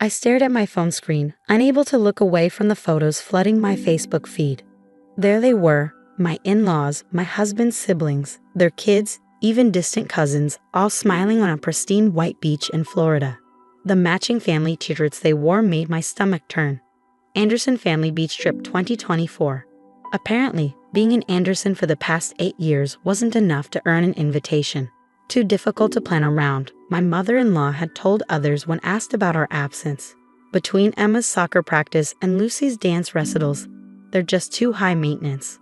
I stared at my phone screen, unable to look away from the photos flooding my Facebook feed. There they were, my in-laws, my husband's siblings, their kids, even distant cousins, all smiling on a pristine white beach in Florida. The matching family t-shirts they wore made my stomach turn. Anderson Family Beach Trip 2024. Apparently, being in Anderson for the past 8 years wasn't enough to earn an invitation. Too difficult to plan around, my mother-in-law had told others when asked about our absence. Between Emma's soccer practice and Lucy's dance recitals, they're just too high maintenance.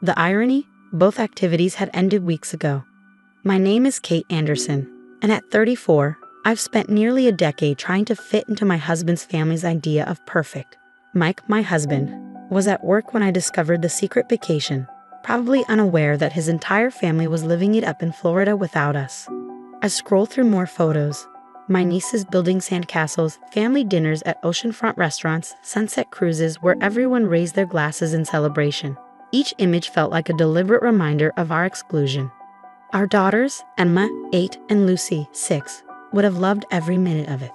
The irony? Both activities had ended weeks ago. My name is Kate Anderson, and at 34, I've spent nearly a decade trying to fit into my husband's family's idea of perfect. Mike, my husband, was at work when I discovered the secret vacation, probably unaware that his entire family was living it up in Florida without us. I scroll through more photos. My nieces building sandcastles, family dinners at oceanfront restaurants, sunset cruises where everyone raised their glasses in celebration. Each image felt like a deliberate reminder of our exclusion. Our daughters, Emma, 8, and Lucy, 6, would have loved every minute of it.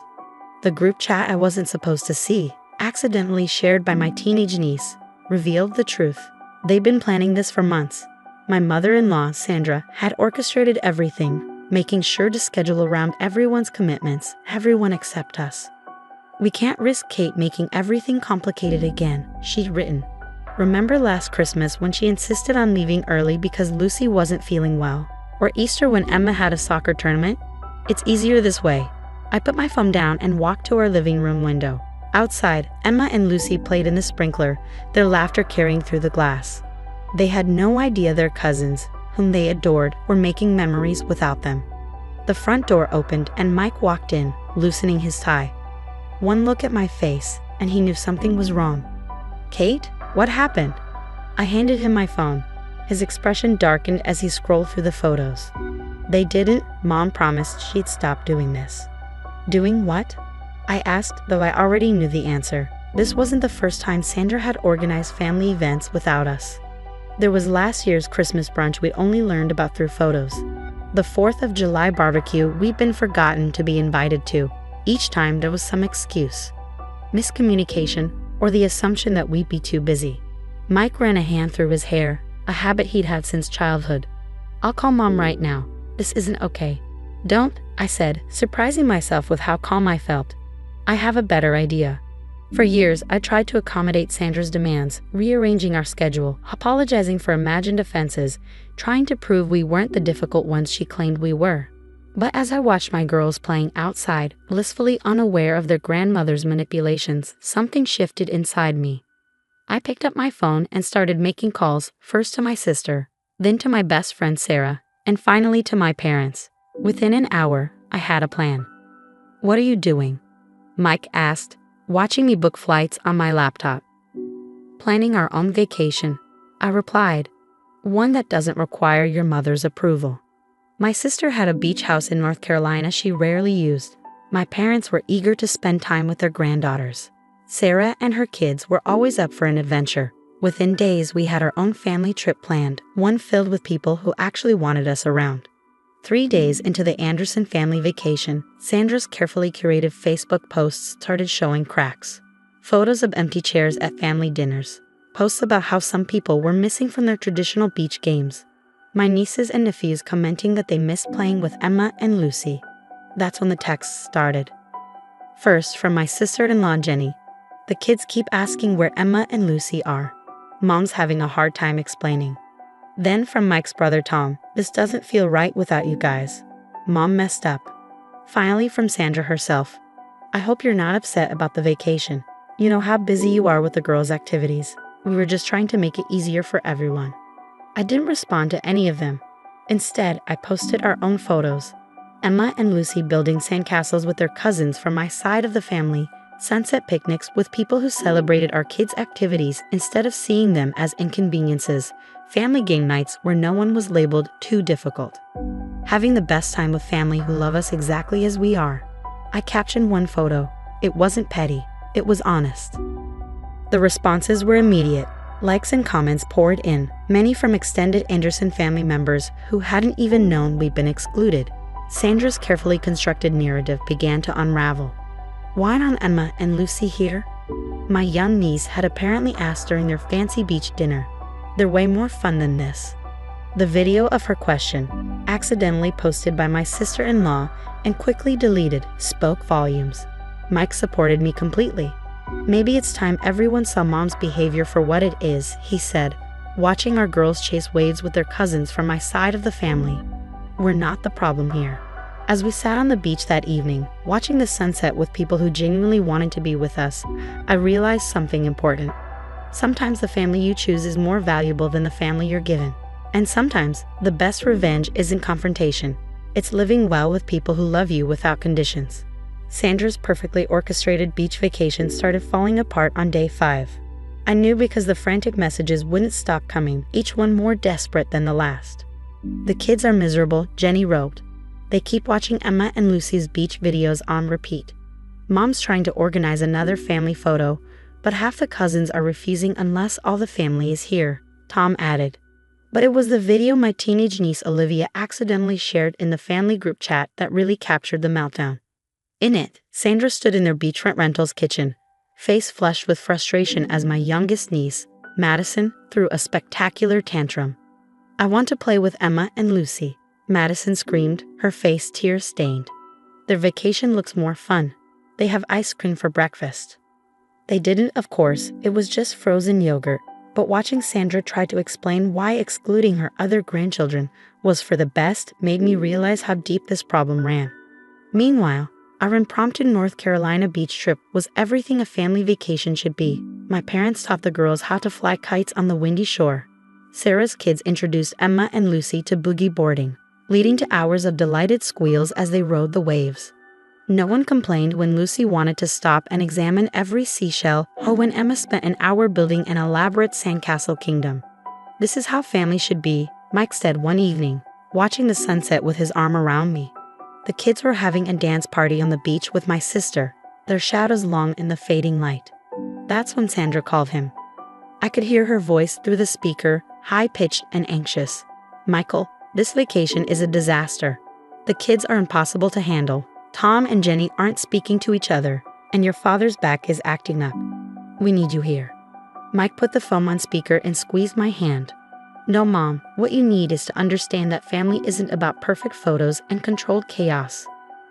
The group chat I wasn't supposed to see, accidentally shared by my teenage niece, revealed the truth. They'd been planning this for months. My mother-in-law, Sandra, had orchestrated everything, making sure to schedule around everyone's commitments, everyone except us. "We can't risk Kate making everything complicated again," she'd written. "Remember last Christmas when she insisted on leaving early because Lucy wasn't feeling well? Or Easter when Emma had a soccer tournament? It's easier this way." I put my phone down and walked to our living room window. Outside, Emma and Lucy played in the sprinkler, their laughter carrying through the glass. They had no idea their cousins, whom they adored, were making memories without them. The front door opened and Mike walked in, loosening his tie. One look at my face, and he knew something was wrong. "Kate, what happened?" I handed him my phone. His expression darkened as he scrolled through the photos. "They didn't. Mom promised she'd stop doing this." "Doing what?" I asked, though I already knew the answer. This wasn't the first time Sandra had organized family events without us. There was last year's Christmas brunch we'd only learned about through photos. The 4th of July barbecue we'd been forgotten to be invited to. Each time there was some excuse. Miscommunication, or the assumption that we'd be too busy. Mike ran a hand through his hair, a habit he'd had since childhood. "I'll call Mom right now. This isn't okay." "Don't," I said, surprising myself with how calm I felt. "I have a better idea." For years, I tried to accommodate Sandra's demands, rearranging our schedule, apologizing for imagined offenses, trying to prove we weren't the difficult ones she claimed we were. But as I watched my girls playing outside, blissfully unaware of their grandmother's manipulations, something shifted inside me. I picked up my phone and started making calls, first to my sister, then to my best friend Sarah, and finally to my parents. Within an hour, I had a plan. "What are you doing?" Mike asked, watching me book flights on my laptop. "Planning our own vacation," I replied. "One that doesn't require your mother's approval." My sister had a beach house in North Carolina she rarely used. My parents were eager to spend time with their granddaughters. Sarah and her kids were always up for an adventure. Within days, we had our own family trip planned, one filled with people who actually wanted us around. 3 days into the Anderson family vacation, Sandra's carefully curated Facebook posts started showing cracks. Photos of empty chairs at family dinners. Posts about how some people were missing from their traditional beach games. My nieces and nephews commenting that they missed playing with Emma and Lucy. That's when the texts started. First, from my sister-in-law Jenny. "The kids keep asking where Emma and Lucy are. Mom's having a hard time explaining." Then from Mike's brother Tom, "This doesn't feel right without you guys. Mom messed up." Finally from Sandra herself, "I hope you're not upset about the vacation. You know how busy you are with the girls' activities. We were just trying to make it easier for everyone." I didn't respond to any of them. Instead, I posted our own photos. Emma and Lucy building sandcastles with their cousins from my side of the family, sunset picnics with people who celebrated our kids' activities instead of seeing them as inconveniences, family game nights where no one was labeled too difficult. Having the best time with family who love us exactly as we are. I captioned one photo. It wasn't petty, it was honest. The responses were immediate. Likes and comments poured in, many from extended Anderson family members who hadn't even known we'd been excluded. Sandra's carefully constructed narrative began to unravel. Why aren't Emma and Lucy here? My young niece had apparently asked during their fancy beach dinner. They're way more fun than this. The video of her question, accidentally posted by my sister-in-law and quickly deleted, spoke volumes. Mike supported me completely. Maybe it's time everyone saw Mom's behavior for what it is, he said, watching our girls chase waves with their cousins from my side of the family. We're not the problem here. As we sat on the beach that evening, watching the sunset with people who genuinely wanted to be with us, I realized something important. Sometimes the family you choose is more valuable than the family you're given. And sometimes, the best revenge isn't confrontation. It's living well with people who love you without conditions. Sandra's perfectly orchestrated beach vacation started falling apart on day 5. I knew because the frantic messages wouldn't stop coming, each one more desperate than the last. The kids are miserable, Jenny wrote. They keep watching Emma and Lucy's beach videos on repeat. Mom's trying to organize another family photo, but half the cousins are refusing unless all the family is here, Tom added. But it was the video my teenage niece Olivia accidentally shared in the family group chat that really captured the meltdown. In it, Sandra stood in their beachfront rental's kitchen, face flushed with frustration as my youngest niece, Madison, threw a spectacular tantrum. I want to play with Emma and Lucy, Madison screamed, her face tear-stained. Their vacation looks more fun. They have ice cream for breakfast. They didn't, of course, it was just frozen yogurt. But watching Sandra try to explain why excluding her other grandchildren was for the best made me realize how deep this problem ran. Meanwhile, our impromptu North Carolina beach trip was everything a family vacation should be. My parents taught the girls how to fly kites on the windy shore. Sarah's kids introduced Emma and Lucy to boogie boarding, leading to hours of delighted squeals as they rode the waves. No one complained when Lucy wanted to stop and examine every seashell or when Emma spent an hour building an elaborate sandcastle kingdom. This is how family should be, Mike said one evening, watching the sunset with his arm around me. The kids were having a dance party on the beach with my sister, their shadows long in the fading light. That's when Sandra called him. I could hear her voice through the speaker, high-pitched and anxious. Michael, this vacation is a disaster. The kids are impossible to handle. Tom and Jenny aren't speaking to each other, and your father's back is acting up. We need you here. Mike put the phone on speaker and squeezed my hand. No, Mom, what you need is to understand that family isn't about perfect photos and controlled chaos.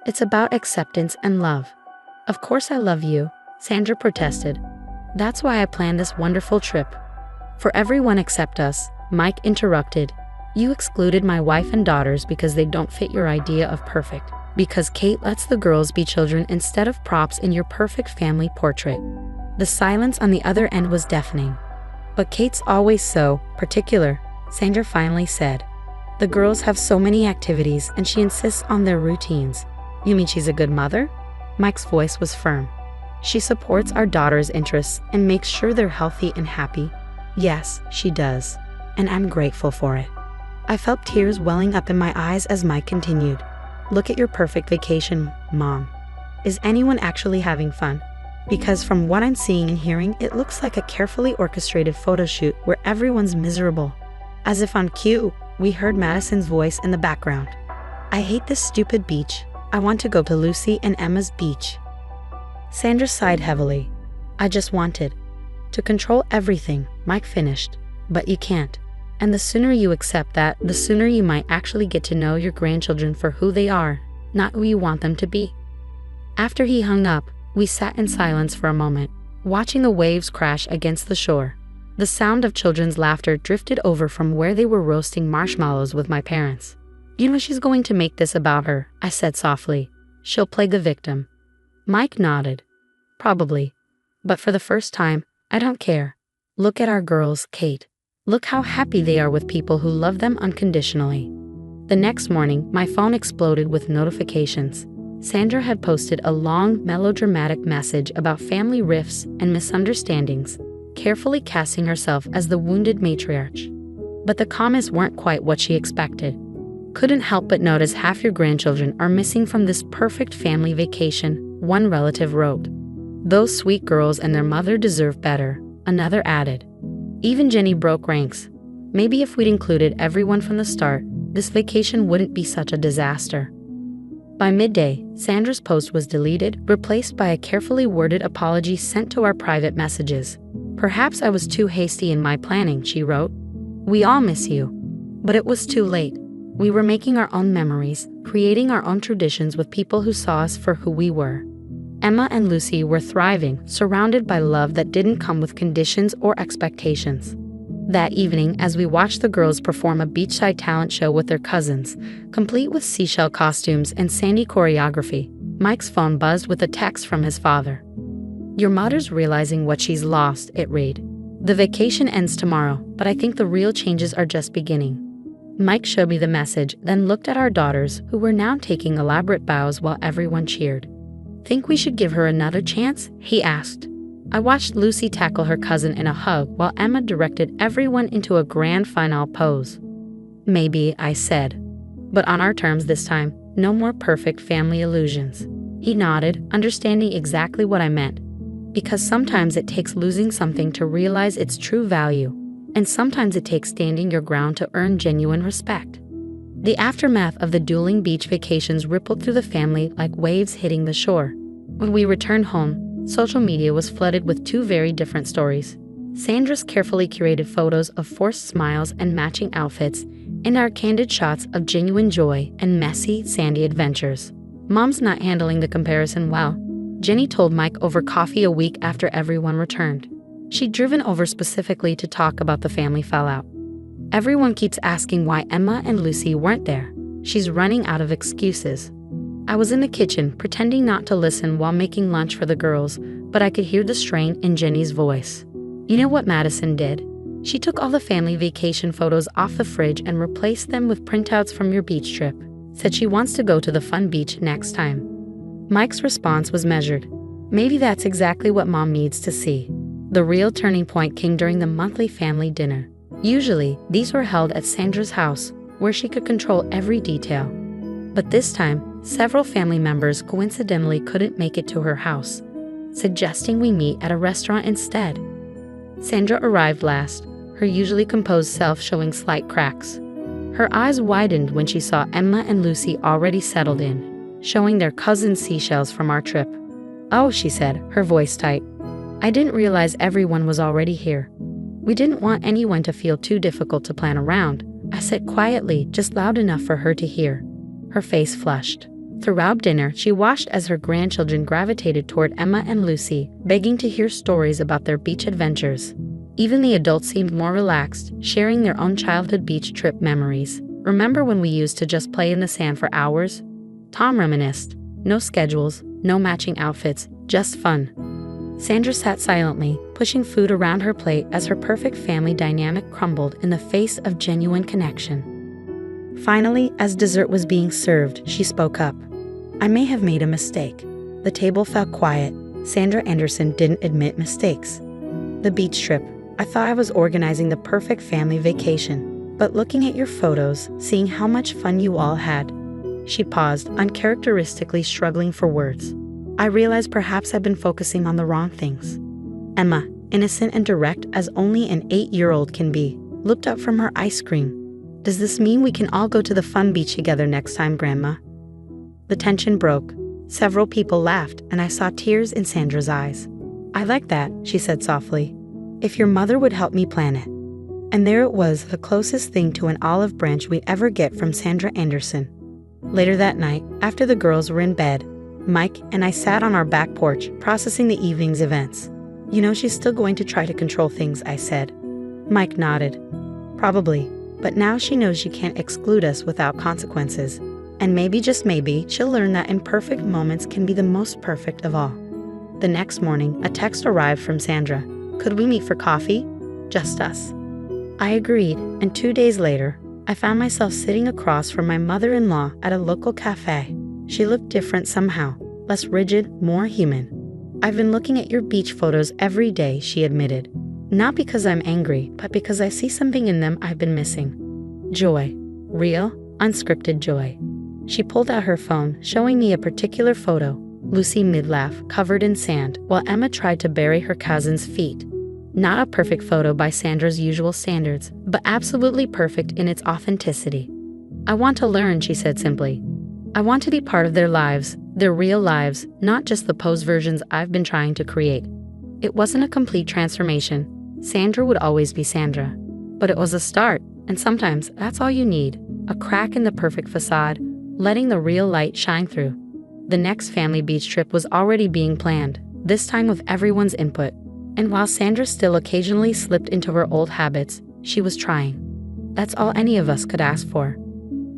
It's about acceptance and love. Of course I love you, Sandra protested. That's why I planned this wonderful trip. For everyone except us, Mike interrupted. You excluded my wife and daughters because they don't fit your idea of perfect. Because Kate lets the girls be children instead of props in your perfect family portrait. The silence on the other end was deafening. But Kate's always so particular, Sandra finally said. The girls have so many activities and she insists on their routines. You mean she's a good mother? Mike's voice was firm. She supports our daughters' interests and makes sure they're healthy and happy. Yes, she does. And I'm grateful for it. I felt tears welling up in my eyes as Mike continued. Look at your perfect vacation, Mom. Is anyone actually having fun? Because from what I'm seeing and hearing, it looks like a carefully orchestrated photo shoot where everyone's miserable. As if on cue, we heard Madison's voice in the background. I hate this stupid beach. I want to go to Lucy and Emma's beach. Sandra sighed heavily. I just wanted to control everything, Mike finished. But you can't. And the sooner you accept that, the sooner you might actually get to know your grandchildren for who they are, not who you want them to be. After he hung up, we sat in silence for a moment, watching the waves crash against the shore. The sound of children's laughter drifted over from where they were roasting marshmallows with my parents. You know she's going to make this about her, I said softly. She'll play the victim. Mike nodded. Probably. But for the first time, I don't care. Look at our girls, Kate. Look how happy they are with people who love them unconditionally. The next morning, my phone exploded with notifications. Sandra had posted a long, melodramatic message about family rifts and misunderstandings, carefully casting herself as the wounded matriarch. But the comments weren't quite what she expected. Couldn't help but notice half your grandchildren are missing from this perfect family vacation, one relative wrote. Those sweet girls and their mother deserve better, another added. Even Jenny broke ranks. Maybe if we'd included everyone from the start, this vacation wouldn't be such a disaster. By midday, Sandra's post was deleted, replaced by a carefully worded apology sent to our private messages. "Perhaps I was too hasty in my planning," she wrote. "We all miss you." But it was too late. We were making our own memories, creating our own traditions with people who saw us for who we were. Emma and Lucy were thriving, surrounded by love that didn't come with conditions or expectations. That evening, as we watched the girls perform a beachside talent show with their cousins, complete with seashell costumes and sandy choreography, Mike's phone buzzed with a text from his father. "Your mother's realizing what she's lost," it read. "The vacation ends tomorrow, but I think the real changes are just beginning." Mike showed me the message, then looked at our daughters, who were now taking elaborate bows while everyone cheered. "Think we should give her another chance?" he asked. I watched Lucy tackle her cousin in a hug while Emma directed everyone into a grand final pose. "Maybe," I said. "But on our terms this time, no more perfect family illusions." He nodded, understanding exactly what I meant. Because sometimes it takes losing something to realize its true value, and sometimes it takes standing your ground to earn genuine respect. The aftermath of the dueling beach vacations rippled through the family like waves hitting the shore. When we returned home, social media was flooded with two very different stories. Sandra's carefully curated photos of forced smiles and matching outfits, and our candid shots of genuine joy and messy, sandy adventures. Mom's not handling the comparison well, Jenny told Mike over coffee a week after everyone returned. She'd driven over specifically to talk about the family fallout. "Everyone keeps asking why Emma and Lucy weren't there. She's running out of excuses." I was in the kitchen, pretending not to listen while making lunch for the girls, but I could hear the strain in Jenny's voice. "You know what Madison did? She took all the family vacation photos off the fridge and replaced them with printouts from your beach trip. Said she wants to go to the fun beach next time." Mike's response was measured. "Maybe that's exactly what Mom needs to see." The real turning point came during the monthly family dinner. Usually, these were held at Sandra's house, where she could control every detail. But this time, several family members coincidentally couldn't make it to her house, suggesting we meet at a restaurant instead. Sandra arrived last, her usually composed self showing slight cracks. Her eyes widened when she saw Emma and Lucy already settled in, showing their cousin seashells from our trip. "Oh," she said, her voice tight. "I didn't realize everyone was already here." "We didn't want anyone to feel too difficult to plan around," I said quietly, just loud enough for her to hear. Her face flushed. Throughout dinner, she watched as her grandchildren gravitated toward Emma and Lucy, begging to hear stories about their beach adventures. Even the adults seemed more relaxed, sharing their own childhood beach trip memories. "Remember when we used to just play in the sand for hours?" Tom reminisced. "No schedules, no matching outfits, just fun." Sandra sat silently, pushing food around her plate as her perfect family dynamic crumbled in the face of genuine connection. Finally, as dessert was being served, she spoke up. "I may have made a mistake." The table felt quiet. Sandra Anderson didn't admit mistakes. "The beach trip. I thought I was organizing the perfect family vacation. But looking at your photos, seeing how much fun you all had." She paused, uncharacteristically struggling for words. "I realized perhaps I've been focusing on the wrong things." Emma, innocent and direct as only an 8-year-old can be, looked up from her ice cream. "Does this mean we can all go to the fun beach together next time, Grandma?" The tension broke. Several people laughed, and I saw tears in Sandra's eyes. "I like that," she said softly. "If your mother would help me plan it." And there it was, the closest thing to an olive branch we'd ever get from Sandra Anderson. Later that night, after the girls were in bed, Mike and I sat on our back porch, processing the evening's events. "You know she's still going to try to control things," I said. Mike nodded. "Probably. But now she knows she can't exclude us without consequences. And maybe, just maybe, she'll learn that imperfect moments can be the most perfect of all." The next morning, a text arrived from Sandra. "Could we meet for coffee? Just us." I agreed, and 2 days later, I found myself sitting across from my mother-in-law at a local cafe. She looked different somehow, less rigid, more human. "I've been looking at your beach photos every day," she admitted. "Not because I'm angry, but because I see something in them I've been missing. Joy. Real, unscripted joy." She pulled out her phone, showing me a particular photo. Lucy mid-laugh, covered in sand, while Emma tried to bury her cousin's feet. Not a perfect photo by Sandra's usual standards, but absolutely perfect in its authenticity. "I want to learn," she said simply. I want to be part of their lives, their real lives, not just the posed versions I've been trying to create. It wasn't a complete transformation. Sandra would always be Sandra. But it was a start, and sometimes that's all you need. A crack in the perfect facade, letting the real light shine through. The next family beach trip was already being planned, this time with everyone's input. And while Sandra still occasionally slipped into her old habits, she was trying. That's all any of us could ask for.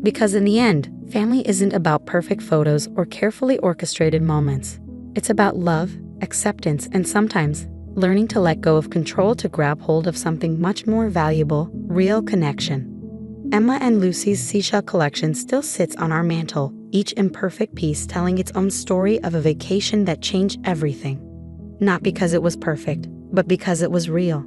Because in the end, family isn't about perfect photos or carefully orchestrated moments. It's about love, acceptance, and sometimes learning to let go of control to grab hold of something much more valuable, real connection. Emma and Lucy's seashell collection still sits on our mantle, each imperfect piece telling its own story of a vacation that changed everything. Not because it was perfect, but because it was real.